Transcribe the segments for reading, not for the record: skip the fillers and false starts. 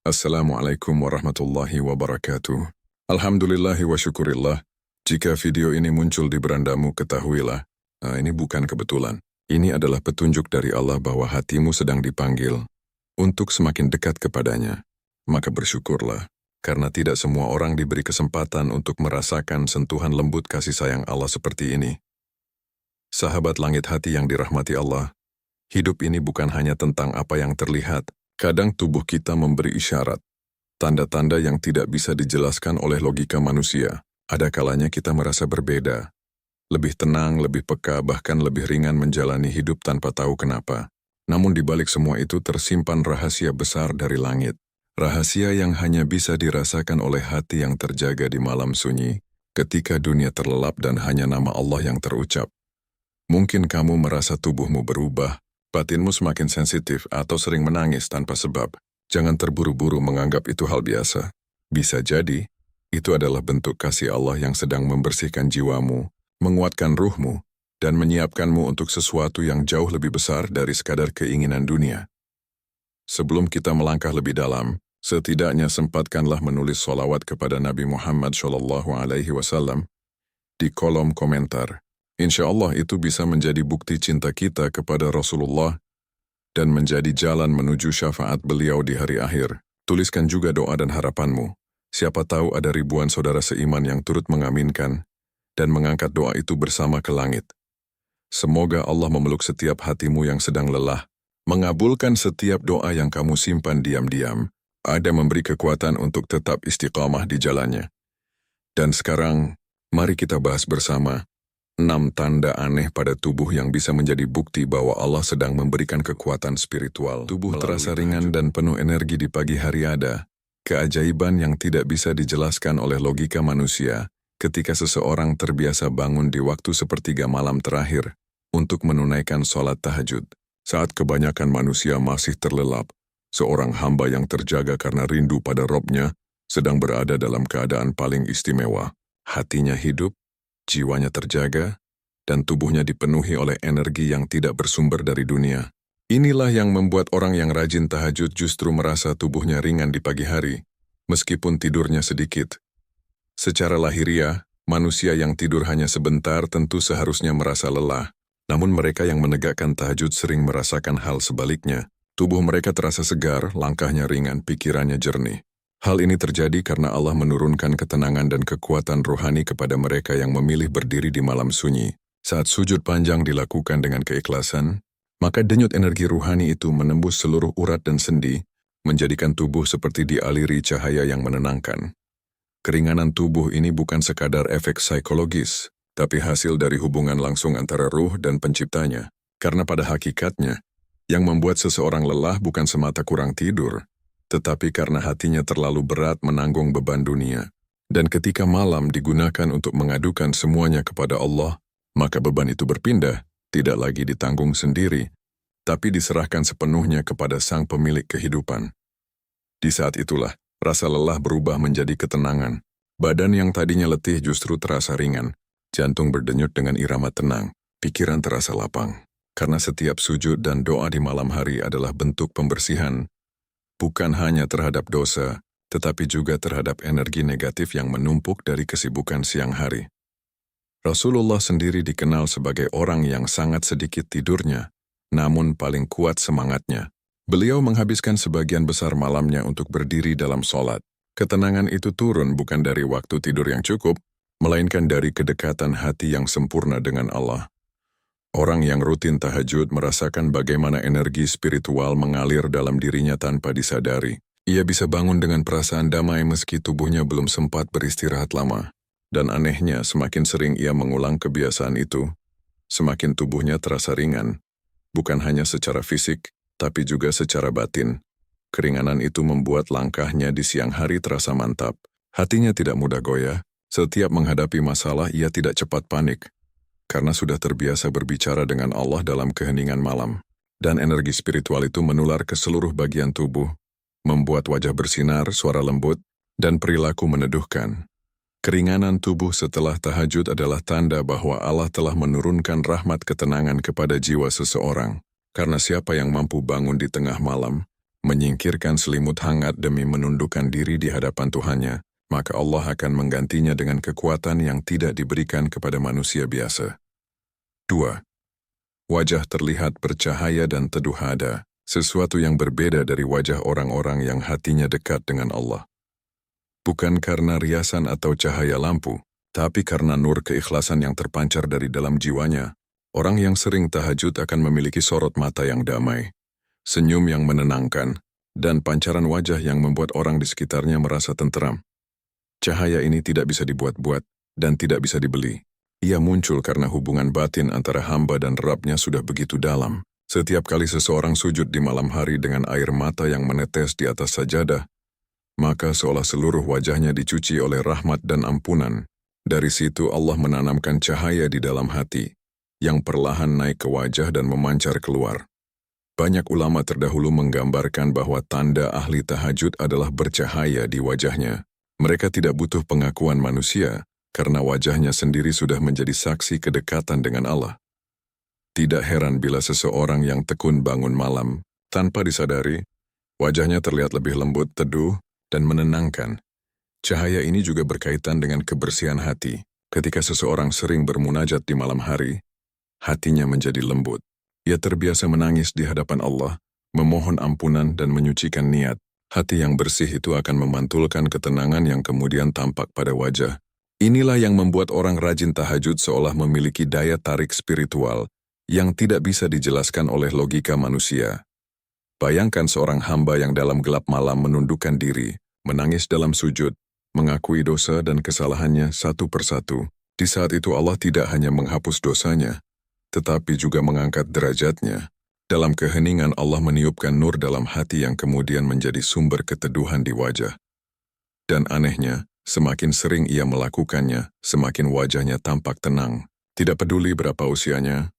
Assalamualaikum warahmatullahi wabarakatuh. Alhamdulillahi wa syukurillah. Jika video ini muncul di berandamu, ketahuilah, ini bukan kebetulan. Ini adalah petunjuk dari Allah bahwa hatimu sedang dipanggil untuk semakin dekat kepadanya. Maka bersyukurlah, karena tidak semua orang diberi kesempatan untuk merasakan sentuhan lembut kasih sayang Allah seperti ini. Sahabat langit hati yang dirahmati Allah, hidup ini bukan hanya tentang apa yang terlihat. Kadang tubuh kita memberi isyarat, tanda-tanda yang tidak bisa dijelaskan oleh logika manusia. Ada kalanya kita merasa berbeda, lebih tenang, lebih peka, bahkan lebih ringan menjalani hidup tanpa tahu kenapa. Namun di balik semua itu tersimpan rahasia besar dari langit. Rahasia yang hanya bisa dirasakan oleh hati yang terjaga di malam sunyi, ketika dunia terlelap dan hanya nama Allah yang terucap. Mungkin kamu merasa tubuhmu berubah, batinmu semakin sensitif atau sering menangis tanpa sebab. Jangan terburu-buru menganggap itu hal biasa. Bisa jadi, itu adalah bentuk kasih Allah yang sedang membersihkan jiwamu, menguatkan ruhmu, dan menyiapkanmu untuk sesuatu yang jauh lebih besar dari sekadar keinginan dunia. Sebelum kita melangkah lebih dalam, setidaknya sempatkanlah menulis sholawat kepada Nabi Muhammad SAW di kolom komentar. Insya Allah itu bisa menjadi bukti cinta kita kepada Rasulullah dan menjadi jalan menuju syafaat beliau di hari akhir. Tuliskan juga doa dan harapanmu. Siapa tahu ada ribuan saudara seiman yang turut mengaminkan dan mengangkat doa itu bersama ke langit. Semoga Allah memeluk setiap hatimu yang sedang lelah, mengabulkan setiap doa yang kamu simpan diam-diam, ada memberi kekuatan untuk tetap istiqamah di jalannya. Dan sekarang, mari kita bahas bersama 6 tanda aneh pada tubuh yang bisa menjadi bukti bahwa Allah sedang memberikan kekuatan spiritual. Tubuh terasa ringan dan penuh energi di pagi hari ada. Keajaiban yang tidak bisa dijelaskan oleh logika manusia ketika seseorang terbiasa bangun di waktu sepertiga malam terakhir untuk menunaikan sholat tahajud. Saat kebanyakan manusia masih terlelap, seorang hamba yang terjaga karena rindu pada Robnya sedang berada dalam keadaan paling istimewa. Hatinya hidup, jiwanya terjaga, dan tubuhnya dipenuhi oleh energi yang tidak bersumber dari dunia. Inilah yang membuat orang yang rajin tahajud justru merasa tubuhnya ringan di pagi hari, meskipun tidurnya sedikit. Secara lahiriah, manusia yang tidur hanya sebentar tentu seharusnya merasa lelah. Namun mereka yang menegakkan tahajud sering merasakan hal sebaliknya. Tubuh mereka terasa segar, langkahnya ringan, pikirannya jernih. Hal ini terjadi karena Allah menurunkan ketenangan dan kekuatan rohani kepada mereka yang memilih berdiri di malam sunyi. Saat sujud panjang dilakukan dengan keikhlasan, maka denyut energi rohani itu menembus seluruh urat dan sendi, menjadikan tubuh seperti dialiri cahaya yang menenangkan. Keringanan tubuh ini bukan sekadar efek psikologis, tapi hasil dari hubungan langsung antara ruh dan penciptanya. Karena pada hakikatnya, yang membuat seseorang lelah bukan semata kurang tidur, tetapi karena hatinya terlalu berat menanggung beban dunia. Dan ketika malam digunakan untuk mengadukan semuanya kepada Allah, maka beban itu berpindah, tidak lagi ditanggung sendiri, tapi diserahkan sepenuhnya kepada Sang Pemilik kehidupan. Di saat itulah, rasa lelah berubah menjadi ketenangan. Badan yang tadinya letih justru terasa ringan, jantung berdenyut dengan irama tenang, pikiran terasa lapang. Karena setiap sujud dan doa di malam hari adalah bentuk pembersihan, bukan hanya terhadap dosa, tetapi juga terhadap energi negatif yang menumpuk dari kesibukan siang hari. Rasulullah sendiri dikenal sebagai orang yang sangat sedikit tidurnya, namun paling kuat semangatnya. Beliau menghabiskan sebagian besar malamnya untuk berdiri dalam sholat. Ketenangan itu turun bukan dari waktu tidur yang cukup, melainkan dari kedekatan hati yang sempurna dengan Allah. Orang yang rutin tahajud merasakan bagaimana energi spiritual mengalir dalam dirinya tanpa disadari. Ia bisa bangun dengan perasaan damai meski tubuhnya belum sempat beristirahat lama. Dan anehnya, semakin sering ia mengulang kebiasaan itu, semakin tubuhnya terasa ringan. Bukan hanya secara fisik, tapi juga secara batin. Keringanan itu membuat langkahnya di siang hari terasa mantap. Hatinya tidak mudah goyah. Setiap menghadapi masalah, ia tidak cepat panik, karena sudah terbiasa berbicara dengan Allah dalam keheningan malam. Dan energi spiritual itu menular ke seluruh bagian tubuh, membuat wajah bersinar, suara lembut, dan perilaku meneduhkan. Keringanan tubuh setelah tahajud adalah tanda bahwa Allah telah menurunkan rahmat ketenangan kepada jiwa seseorang. Karena siapa yang mampu bangun di tengah malam, menyingkirkan selimut hangat demi menundukkan diri di hadapan Tuhannya, maka Allah akan menggantinya dengan kekuatan yang tidak diberikan kepada manusia biasa. 2. Wajah terlihat bercahaya dan teduh hada, sesuatu yang berbeda dari wajah orang-orang yang hatinya dekat dengan Allah. Bukan karena riasan atau cahaya lampu, tapi karena nur keikhlasan yang terpancar dari dalam jiwanya. Orang yang sering tahajud akan memiliki sorot mata yang damai, senyum yang menenangkan, dan pancaran wajah yang membuat orang di sekitarnya merasa tenteram. Cahaya ini tidak bisa dibuat-buat dan tidak bisa dibeli. Ia muncul karena hubungan batin antara hamba dan Rabb-nya sudah begitu dalam. Setiap kali seseorang sujud di malam hari dengan air mata yang menetes di atas sajadah, maka seolah seluruh wajahnya dicuci oleh rahmat dan ampunan. Dari situ Allah menanamkan cahaya di dalam hati, yang perlahan naik ke wajah dan memancar keluar. Banyak ulama terdahulu menggambarkan bahwa tanda ahli tahajud adalah bercahaya di wajahnya. Mereka tidak butuh pengakuan manusia, karena wajahnya sendiri sudah menjadi saksi kedekatan dengan Allah. Tidak heran bila seseorang yang tekun bangun malam, tanpa disadari, wajahnya terlihat lebih lembut, teduh, dan menenangkan. Cahaya ini juga berkaitan dengan kebersihan hati. Ketika seseorang sering bermunajat di malam hari, hatinya menjadi lembut. Ia terbiasa menangis di hadapan Allah, memohon ampunan dan menyucikan niat. Hati yang bersih itu akan memantulkan ketenangan yang kemudian tampak pada wajah. Inilah yang membuat orang rajin tahajud seolah memiliki daya tarik spiritual yang tidak bisa dijelaskan oleh logika manusia. Bayangkan seorang hamba yang dalam gelap malam menundukkan diri, menangis dalam sujud, mengakui dosa dan kesalahannya satu persatu. Di saat itu Allah tidak hanya menghapus dosanya, tetapi juga mengangkat derajatnya. Dalam keheningan Allah meniupkan nur dalam hati yang kemudian menjadi sumber keteduhan di wajah. Dan anehnya, semakin sering ia melakukannya, semakin wajahnya tampak tenang. Tidak peduli berapa usianya,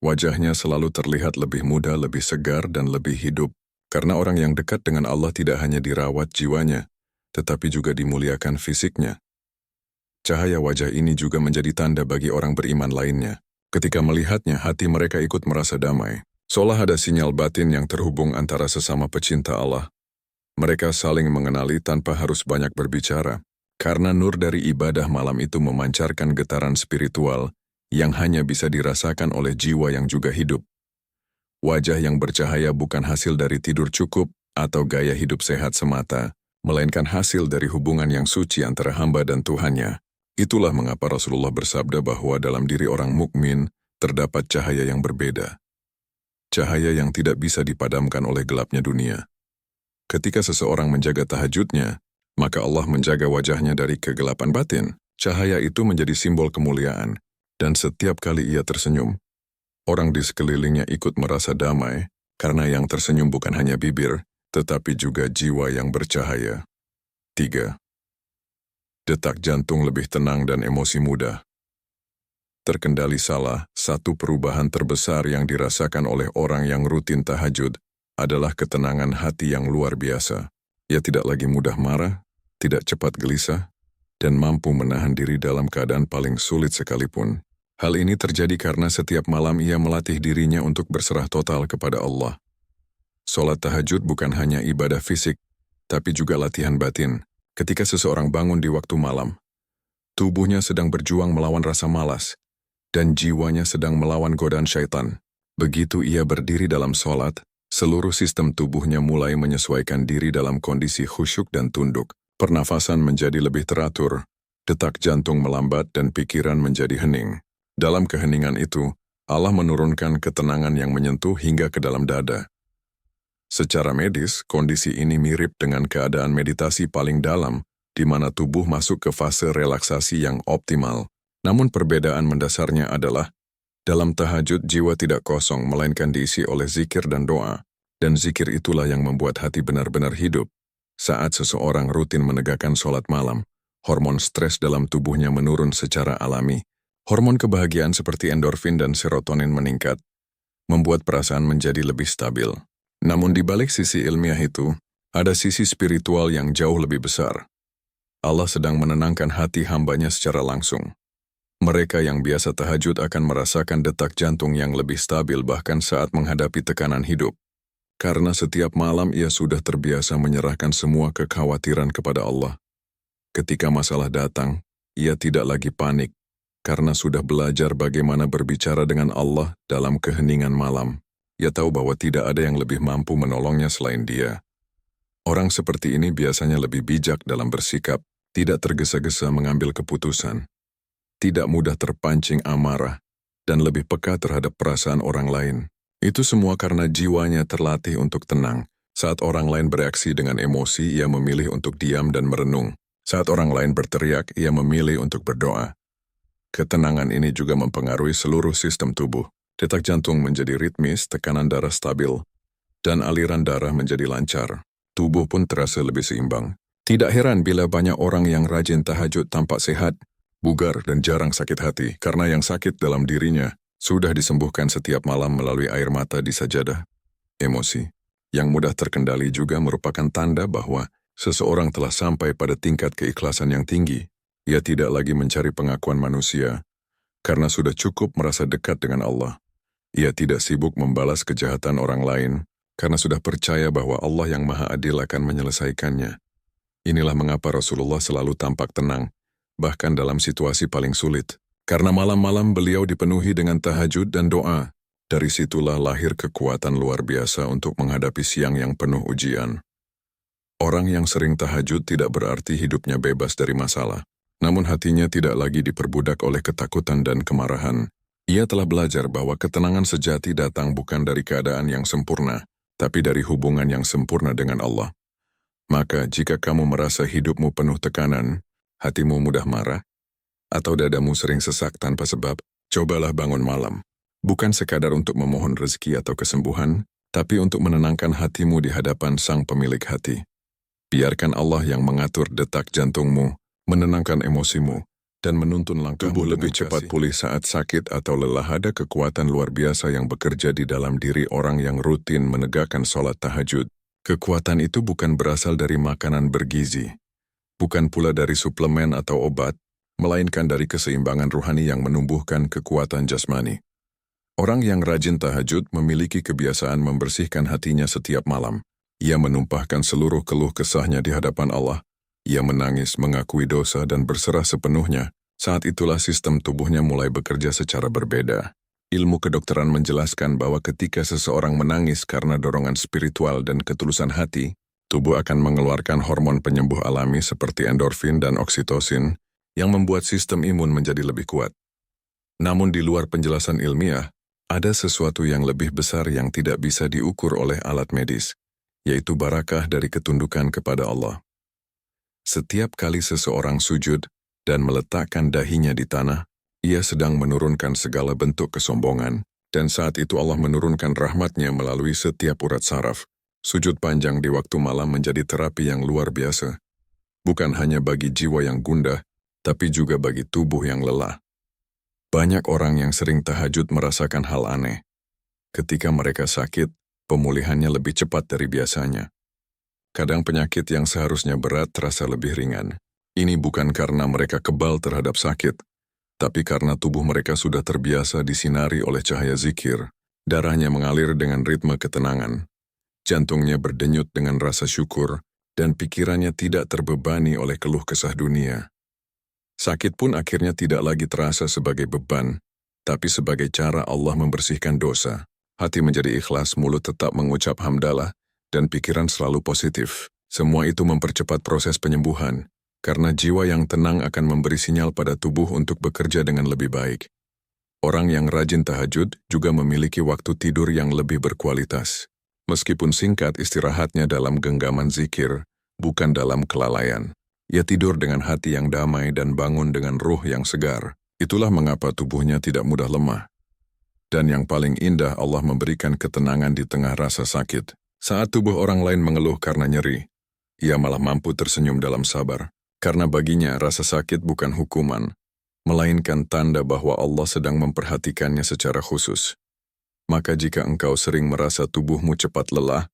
wajahnya selalu terlihat lebih muda, lebih segar, dan lebih hidup. Karena orang yang dekat dengan Allah tidak hanya dirawat jiwanya, tetapi juga dimuliakan fisiknya. Cahaya wajah ini juga menjadi tanda bagi orang beriman lainnya. Ketika melihatnya, hati mereka ikut merasa damai. Seolah ada sinyal batin yang terhubung antara sesama pecinta Allah. Mereka saling mengenali tanpa harus banyak berbicara. Karena nur dari ibadah malam itu memancarkan getaran spiritual yang hanya bisa dirasakan oleh jiwa yang juga hidup. Wajah yang bercahaya bukan hasil dari tidur cukup atau gaya hidup sehat semata, melainkan hasil dari hubungan yang suci antara hamba dan Tuhannya. Itulah mengapa Rasulullah bersabda bahwa dalam diri orang mukmin terdapat cahaya yang berbeda. Cahaya yang tidak bisa dipadamkan oleh gelapnya dunia. Ketika seseorang menjaga tahajudnya, maka Allah menjaga wajahnya dari kegelapan batin. Cahaya itu menjadi simbol kemuliaan, dan setiap kali ia tersenyum, orang di sekelilingnya ikut merasa damai, karena yang tersenyum bukan hanya bibir, tetapi juga jiwa yang bercahaya. 3. Detak jantung lebih tenang dan emosi mudah. Terkendali salah, satu perubahan terbesar yang dirasakan oleh orang yang rutin tahajud adalah ketenangan hati yang luar biasa. Ia tidak lagi mudah marah, tidak cepat gelisah, dan mampu menahan diri dalam keadaan paling sulit sekalipun. Hal ini terjadi karena setiap malam ia melatih dirinya untuk berserah total kepada Allah. Salat tahajud bukan hanya ibadah fisik, tapi juga latihan batin. Ketika seseorang bangun di waktu malam, tubuhnya sedang berjuang melawan rasa malas, dan jiwanya sedang melawan godaan syaitan. Begitu ia berdiri dalam salat, seluruh sistem tubuhnya mulai menyesuaikan diri dalam kondisi khusyuk dan tunduk. Pernafasan menjadi lebih teratur, detak jantung melambat dan pikiran menjadi hening. Dalam keheningan itu, Allah menurunkan ketenangan yang menyentuh hingga ke dalam dada. Secara medis, kondisi ini mirip dengan keadaan meditasi paling dalam, di mana tubuh masuk ke fase relaksasi yang optimal. Namun perbedaan mendasarnya adalah, dalam tahajud jiwa tidak kosong melainkan diisi oleh zikir dan doa, dan zikir itulah yang membuat hati benar-benar hidup. Saat seseorang rutin menegakkan sholat malam, hormon stres dalam tubuhnya menurun secara alami. Hormon kebahagiaan seperti endorfin dan serotonin meningkat, membuat perasaan menjadi lebih stabil. Namun di balik sisi ilmiah itu, ada sisi spiritual yang jauh lebih besar. Allah sedang menenangkan hati hambanya secara langsung. Mereka yang biasa tahajud akan merasakan detak jantung yang lebih stabil bahkan saat menghadapi tekanan hidup. Karena setiap malam ia sudah terbiasa menyerahkan semua kekhawatiran kepada Allah. Ketika masalah datang, ia tidak lagi panik, karena sudah belajar bagaimana berbicara dengan Allah dalam keheningan malam. Ia tahu bahwa tidak ada yang lebih mampu menolongnya selain Dia. Orang seperti ini biasanya lebih bijak dalam bersikap, tidak tergesa-gesa mengambil keputusan, tidak mudah terpancing amarah, dan lebih peka terhadap perasaan orang lain. Itu semua karena jiwanya terlatih untuk tenang. Saat orang lain bereaksi dengan emosi, ia memilih untuk diam dan merenung. Saat orang lain berteriak, ia memilih untuk berdoa. Ketenangan ini juga mempengaruhi seluruh sistem tubuh. Detak jantung menjadi ritmis, tekanan darah stabil, dan aliran darah menjadi lancar. Tubuh pun terasa lebih seimbang. Tidak heran bila banyak orang yang rajin tahajud tampak sehat, bugar, dan jarang sakit hati, karena yang sakit dalam dirinya sudah disembuhkan setiap malam melalui air mata di sajadah. Emosi yang mudah terkendali juga merupakan tanda bahwa seseorang telah sampai pada tingkat keikhlasan yang tinggi. Ia tidak lagi mencari pengakuan manusia, karena sudah cukup merasa dekat dengan Allah. Ia tidak sibuk membalas kejahatan orang lain, karena sudah percaya bahwa Allah yang Maha Adil akan menyelesaikannya. Inilah mengapa Rasulullah selalu tampak tenang, bahkan dalam situasi paling sulit. Karena malam-malam beliau dipenuhi dengan tahajud dan doa. Dari situlah lahir kekuatan luar biasa untuk menghadapi siang yang penuh ujian. Orang yang sering tahajud tidak berarti hidupnya bebas dari masalah. Namun hatinya tidak lagi diperbudak oleh ketakutan dan kemarahan. Ia telah belajar bahwa ketenangan sejati datang bukan dari keadaan yang sempurna, tapi dari hubungan yang sempurna dengan Allah. Maka jika kamu merasa hidupmu penuh tekanan, hatimu mudah marah, atau dadamu sering sesak tanpa sebab, cobalah bangun malam. Bukan sekadar untuk memohon rezeki atau kesembuhan, tapi untuk menenangkan hatimu di hadapan Sang Pemilik hati. Biarkan Allah yang mengatur detak jantungmu, menenangkan emosimu, dan menuntun langkahmu. Tubuh lebih cepat pulih saat sakit atau lelah. Ada kekuatan luar biasa yang bekerja di dalam diri orang yang rutin menegakkan sholat tahajud. Kekuatan itu bukan berasal dari makanan bergizi, bukan pula dari suplemen atau obat, melainkan dari keseimbangan ruhani yang menumbuhkan kekuatan jasmani. Orang yang rajin tahajud memiliki kebiasaan membersihkan hatinya setiap malam. Ia menumpahkan seluruh keluh kesahnya di hadapan Allah. Ia menangis, mengakui dosa, dan berserah sepenuhnya. Saat itulah sistem tubuhnya mulai bekerja secara berbeda. Ilmu kedokteran menjelaskan bahwa ketika seseorang menangis karena dorongan spiritual dan ketulusan hati, tubuh akan mengeluarkan hormon penyembuh alami seperti endorfin dan oksitosin yang membuat sistem imun menjadi lebih kuat. Namun di luar penjelasan ilmiah, ada sesuatu yang lebih besar yang tidak bisa diukur oleh alat medis, yaitu barakah dari ketundukan kepada Allah. Setiap kali seseorang sujud dan meletakkan dahinya di tanah, ia sedang menurunkan segala bentuk kesombongan, dan saat itu Allah menurunkan rahmatnya melalui setiap urat saraf. Sujud panjang di waktu malam menjadi terapi yang luar biasa, bukan hanya bagi jiwa yang gundah, tapi juga bagi tubuh yang lelah. Banyak orang yang sering tahajud merasakan hal aneh. Ketika mereka sakit, pemulihannya lebih cepat dari biasanya. Kadang penyakit yang seharusnya berat terasa lebih ringan. Ini bukan karena mereka kebal terhadap sakit, tapi karena tubuh mereka sudah terbiasa disinari oleh cahaya zikir. Darahnya mengalir dengan ritme ketenangan. Jantungnya berdenyut dengan rasa syukur, dan pikirannya tidak terbebani oleh keluh kesah dunia. Sakit pun akhirnya tidak lagi terasa sebagai beban, tapi sebagai cara Allah membersihkan dosa. Hati menjadi ikhlas, mulut tetap mengucap hamdalah, dan pikiran selalu positif. Semua itu mempercepat proses penyembuhan, karena jiwa yang tenang akan memberi sinyal pada tubuh untuk bekerja dengan lebih baik. Orang yang rajin tahajud juga memiliki waktu tidur yang lebih berkualitas. Meskipun singkat istirahatnya dalam genggaman zikir, bukan dalam kelalaian. Ia tidur dengan hati yang damai dan bangun dengan ruh yang segar. Itulah mengapa tubuhnya tidak mudah lemah. Dan yang paling indah, Allah memberikan ketenangan di tengah rasa sakit. Saat tubuh orang lain mengeluh karena nyeri, ia malah mampu tersenyum dalam sabar. Karena baginya rasa sakit bukan hukuman, melainkan tanda bahwa Allah sedang memperhatikannya secara khusus. Maka jika engkau sering merasa tubuhmu cepat lelah,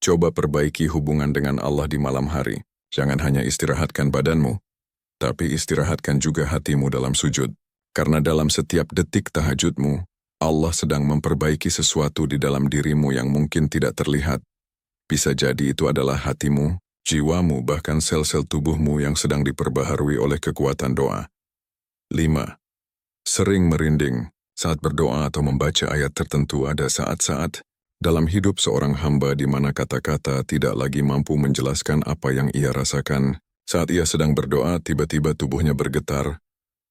coba perbaiki hubungan dengan Allah di malam hari. Jangan hanya istirahatkan badanmu, tapi istirahatkan juga hatimu dalam sujud. Karena dalam setiap detik tahajudmu, Allah sedang memperbaiki sesuatu di dalam dirimu yang mungkin tidak terlihat. Bisa jadi itu adalah hatimu, jiwamu, bahkan sel-sel tubuhmu yang sedang diperbaharui oleh kekuatan doa. 5. Sering merinding saat berdoa atau membaca ayat tertentu. Ada saat-saat dalam hidup seorang hamba di mana kata-kata tidak lagi mampu menjelaskan apa yang ia rasakan. Saat ia sedang berdoa, tiba-tiba tubuhnya bergetar,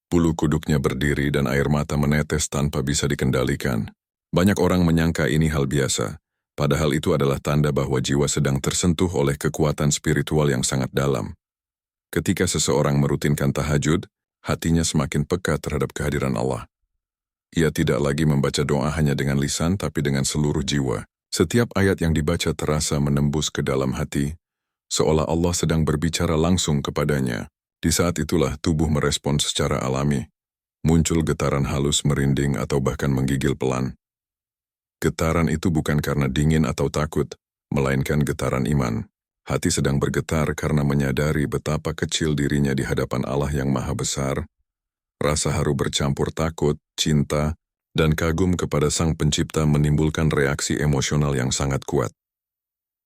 bulu kuduknya berdiri dan air mata menetes tanpa bisa dikendalikan. Banyak orang menyangka ini hal biasa, padahal itu adalah tanda bahwa jiwa sedang tersentuh oleh kekuatan spiritual yang sangat dalam. Ketika seseorang merutinkan tahajud, hatinya semakin peka terhadap kehadiran Allah. Ia tidak lagi membaca doa hanya dengan lisan tapi dengan seluruh jiwa. Setiap ayat yang dibaca terasa menembus ke dalam hati, seolah Allah sedang berbicara langsung kepadanya. Di saat itulah tubuh merespon secara alami. Muncul getaran halus, merinding, atau bahkan menggigil pelan. Getaran itu bukan karena dingin atau takut, melainkan getaran iman. Hati sedang bergetar karena menyadari betapa kecil dirinya di hadapan Allah yang Maha Besar. Rasa haru bercampur takut, cinta, dan kagum kepada Sang Pencipta menimbulkan reaksi emosional yang sangat kuat.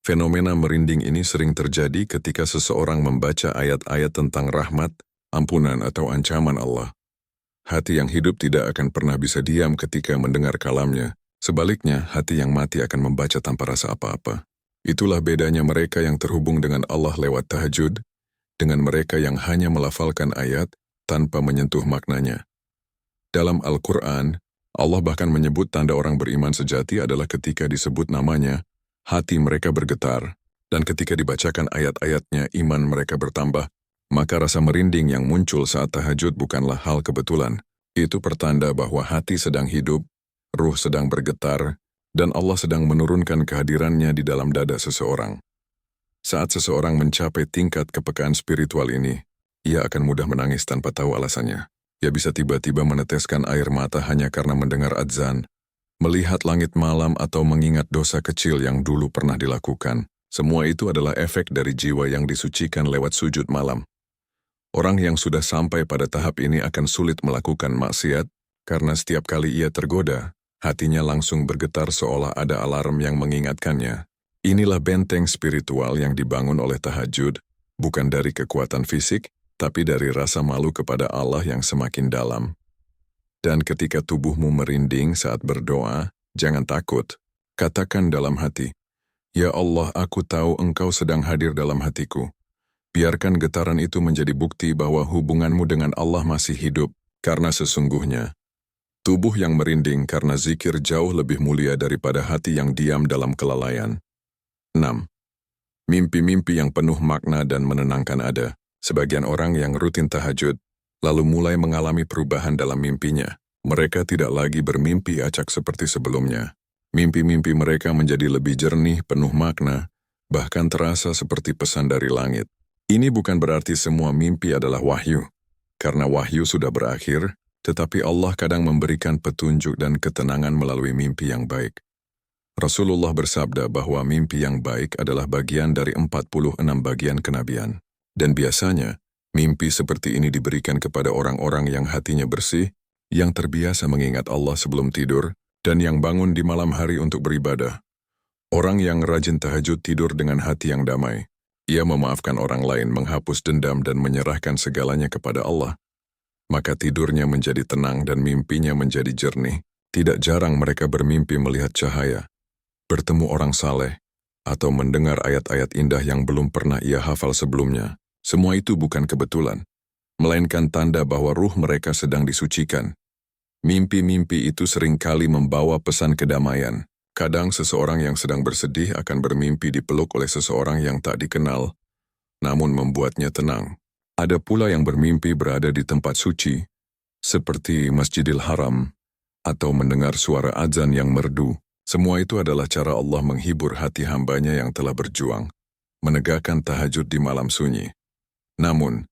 Fenomena merinding ini sering terjadi ketika seseorang membaca ayat-ayat tentang rahmat, ampunan, atau ancaman Allah. Hati yang hidup tidak akan pernah bisa diam ketika mendengar kalamnya. Sebaliknya, hati yang mati akan membaca tanpa rasa apa-apa. Itulah bedanya mereka yang terhubung dengan Allah lewat tahajud, dengan mereka yang hanya melafalkan ayat tanpa menyentuh maknanya. Dalam Al-Quran, Allah bahkan menyebut tanda orang beriman sejati adalah ketika disebut namanya, hati mereka bergetar, dan ketika dibacakan ayat-ayatnya iman mereka bertambah, maka rasa merinding yang muncul saat tahajud bukanlah hal kebetulan. Itu pertanda bahwa hati sedang hidup, ruh sedang bergetar, dan Allah sedang menurunkan kehadirannya di dalam dada seseorang. Saat seseorang mencapai tingkat kepekaan spiritual ini, ia akan mudah menangis tanpa tahu alasannya. Ia bisa tiba-tiba meneteskan air mata hanya karena mendengar adzan, melihat langit malam, atau mengingat dosa kecil yang dulu pernah dilakukan. Semua itu adalah efek dari jiwa yang disucikan lewat sujud malam. Orang yang sudah sampai pada tahap ini akan sulit melakukan maksiat, karena setiap kali ia tergoda, hatinya langsung bergetar seolah ada alarm yang mengingatkannya. Inilah benteng spiritual yang dibangun oleh tahajud, bukan dari kekuatan fisik, tapi dari rasa malu kepada Allah yang semakin dalam. Dan ketika tubuhmu merinding saat berdoa, jangan takut. Katakan dalam hati, "Ya Allah, aku tahu Engkau sedang hadir dalam hatiku." Biarkan getaran itu menjadi bukti bahwa hubunganmu dengan Allah masih hidup, karena sesungguhnya tubuh yang merinding karena zikir jauh lebih mulia daripada hati yang diam dalam kelalaian. 6. Mimpi-mimpi yang penuh makna dan menenangkan ada. Sebagian orang yang rutin tahajud, lalu mulai mengalami perubahan dalam mimpinya. Mereka tidak lagi bermimpi acak seperti sebelumnya. Mimpi-mimpi mereka menjadi lebih jernih, penuh makna, bahkan terasa seperti pesan dari langit. Ini bukan berarti semua mimpi adalah wahyu, karena wahyu sudah berakhir, tetapi Allah kadang memberikan petunjuk dan ketenangan melalui mimpi yang baik. Rasulullah bersabda bahwa mimpi yang baik adalah bagian dari 46 bagian kenabian. Dan biasanya, mimpi seperti ini diberikan kepada orang-orang yang hatinya bersih, yang terbiasa mengingat Allah sebelum tidur, dan yang bangun di malam hari untuk beribadah. Orang yang rajin tahajud tidur dengan hati yang damai. Ia memaafkan orang lain, menghapus dendam dan menyerahkan segalanya kepada Allah. Maka tidurnya menjadi tenang dan mimpinya menjadi jernih. Tidak jarang mereka bermimpi melihat cahaya, bertemu orang saleh, atau mendengar ayat-ayat indah yang belum pernah ia hafal sebelumnya. Semua itu bukan kebetulan, melainkan tanda bahwa ruh mereka sedang disucikan. Mimpi-mimpi itu seringkali membawa pesan kedamaian. Kadang seseorang yang sedang bersedih akan bermimpi dipeluk oleh seseorang yang tak dikenal, namun membuatnya tenang. Ada pula yang bermimpi berada di tempat suci, seperti Masjidil Haram, atau mendengar suara azan yang merdu. Semua itu adalah cara Allah menghibur hati hambanya yang telah berjuang, menegakkan tahajud di malam sunyi. Namun,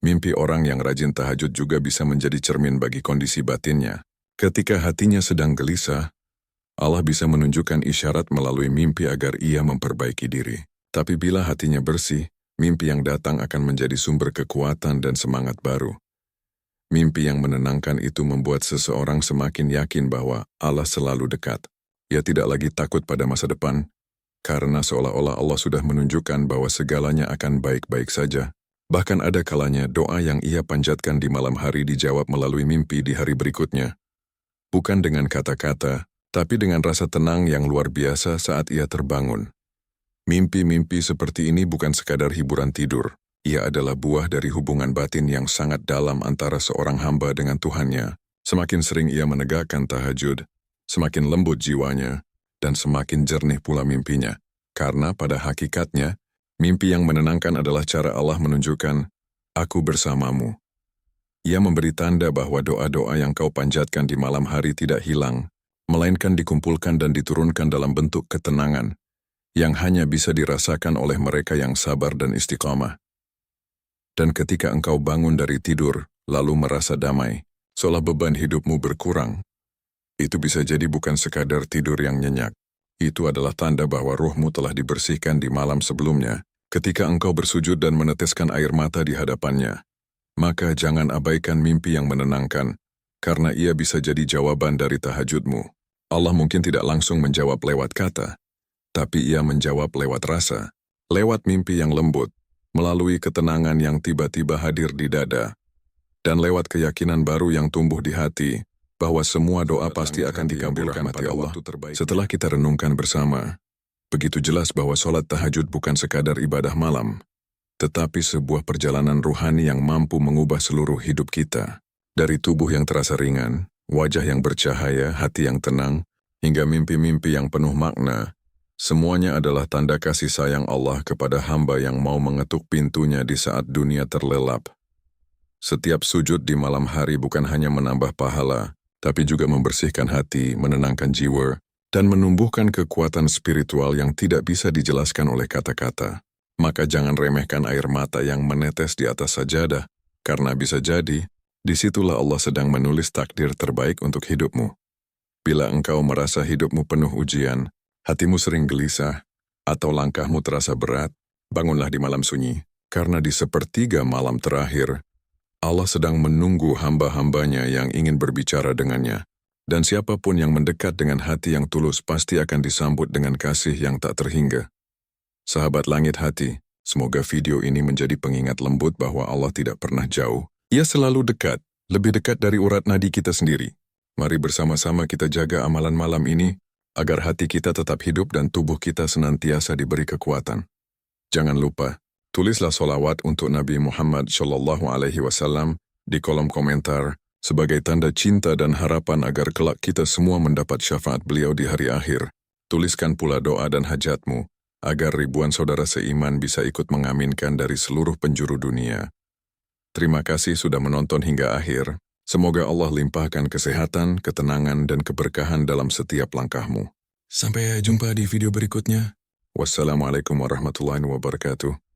mimpi orang yang rajin tahajud juga bisa menjadi cermin bagi kondisi batinnya. Ketika hatinya sedang gelisah, Allah bisa menunjukkan isyarat melalui mimpi agar ia memperbaiki diri. Tapi bila hatinya bersih, mimpi yang datang akan menjadi sumber kekuatan dan semangat baru. Mimpi yang menenangkan itu membuat seseorang semakin yakin bahwa Allah selalu dekat. Ia tidak lagi takut pada masa depan, karena seolah-olah Allah sudah menunjukkan bahwa segalanya akan baik-baik saja. Bahkan ada kalanya doa yang ia panjatkan di malam hari dijawab melalui mimpi di hari berikutnya. Bukan dengan kata-kata, tapi dengan rasa tenang yang luar biasa saat ia terbangun. Mimpi-mimpi seperti ini bukan sekadar hiburan tidur. Ia adalah buah dari hubungan batin yang sangat dalam antara seorang hamba dengan Tuhannya. Semakin sering ia menegakkan tahajud, semakin lembut jiwanya, dan semakin jernih pula mimpinya. Karena pada hakikatnya, mimpi yang menenangkan adalah cara Allah menunjukkan, "Aku bersamamu." Ia memberi tanda bahwa doa-doa yang kau panjatkan di malam hari tidak hilang, melainkan dikumpulkan dan diturunkan dalam bentuk ketenangan, yang hanya bisa dirasakan oleh mereka yang sabar dan istiqamah. Dan ketika engkau bangun dari tidur, lalu merasa damai, seolah beban hidupmu berkurang, itu bisa jadi bukan sekadar tidur yang nyenyak. Itu adalah tanda bahwa ruhmu telah dibersihkan di malam sebelumnya, ketika engkau bersujud dan meneteskan air mata di hadapannya. Maka jangan abaikan mimpi yang menenangkan, karena ia bisa jadi jawaban dari tahajudmu. Allah mungkin tidak langsung menjawab lewat kata, tapi ia menjawab lewat rasa, lewat mimpi yang lembut, melalui ketenangan yang tiba-tiba hadir di dada, dan lewat keyakinan baru yang tumbuh di hati, bahwa semua doa pasti akan dikabulkan pada Allah. Setelah kita renungkan bersama, begitu jelas bahwa sholat tahajud bukan sekadar ibadah malam, tetapi sebuah perjalanan ruhani yang mampu mengubah seluruh hidup kita. Dari tubuh yang terasa ringan, wajah yang bercahaya, hati yang tenang, hingga mimpi-mimpi yang penuh makna, semuanya adalah tanda kasih sayang Allah kepada hamba yang mau mengetuk pintunya di saat dunia terlelap. Setiap sujud di malam hari bukan hanya menambah pahala, tapi juga membersihkan hati, menenangkan jiwa, dan menumbuhkan kekuatan spiritual yang tidak bisa dijelaskan oleh kata-kata. Maka jangan remehkan air mata yang menetes di atas sajadah, karena bisa jadi, disitulah Allah sedang menulis takdir terbaik untuk hidupmu. Bila engkau merasa hidupmu penuh ujian, hatimu sering gelisah, atau langkahmu terasa berat, bangunlah di malam sunyi, karena di sepertiga malam terakhir, Allah sedang menunggu hamba-hambanya yang ingin berbicara dengannya. Dan siapapun yang mendekat dengan hati yang tulus pasti akan disambut dengan kasih yang tak terhingga. Sahabat langit hati, semoga video ini menjadi pengingat lembut bahwa Allah tidak pernah jauh. Ia selalu dekat, lebih dekat dari urat nadi kita sendiri. Mari bersama-sama kita jaga amalan malam ini, agar hati kita tetap hidup dan tubuh kita senantiasa diberi kekuatan. Jangan lupa, tulislah solawat untuk Nabi Muhammad SAW di kolom komentar sebagai tanda cinta dan harapan agar kelak kita semua mendapat syafaat beliau di hari akhir. Tuliskan pula doa dan hajatmu, agar ribuan saudara seiman bisa ikut mengaminkan dari seluruh penjuru dunia. Terima kasih sudah menonton hingga akhir. Semoga Allah limpahkan kesehatan, ketenangan, dan keberkahan dalam setiap langkahmu. Sampai jumpa di video berikutnya. Wassalamualaikum warahmatullahi wabarakatuh.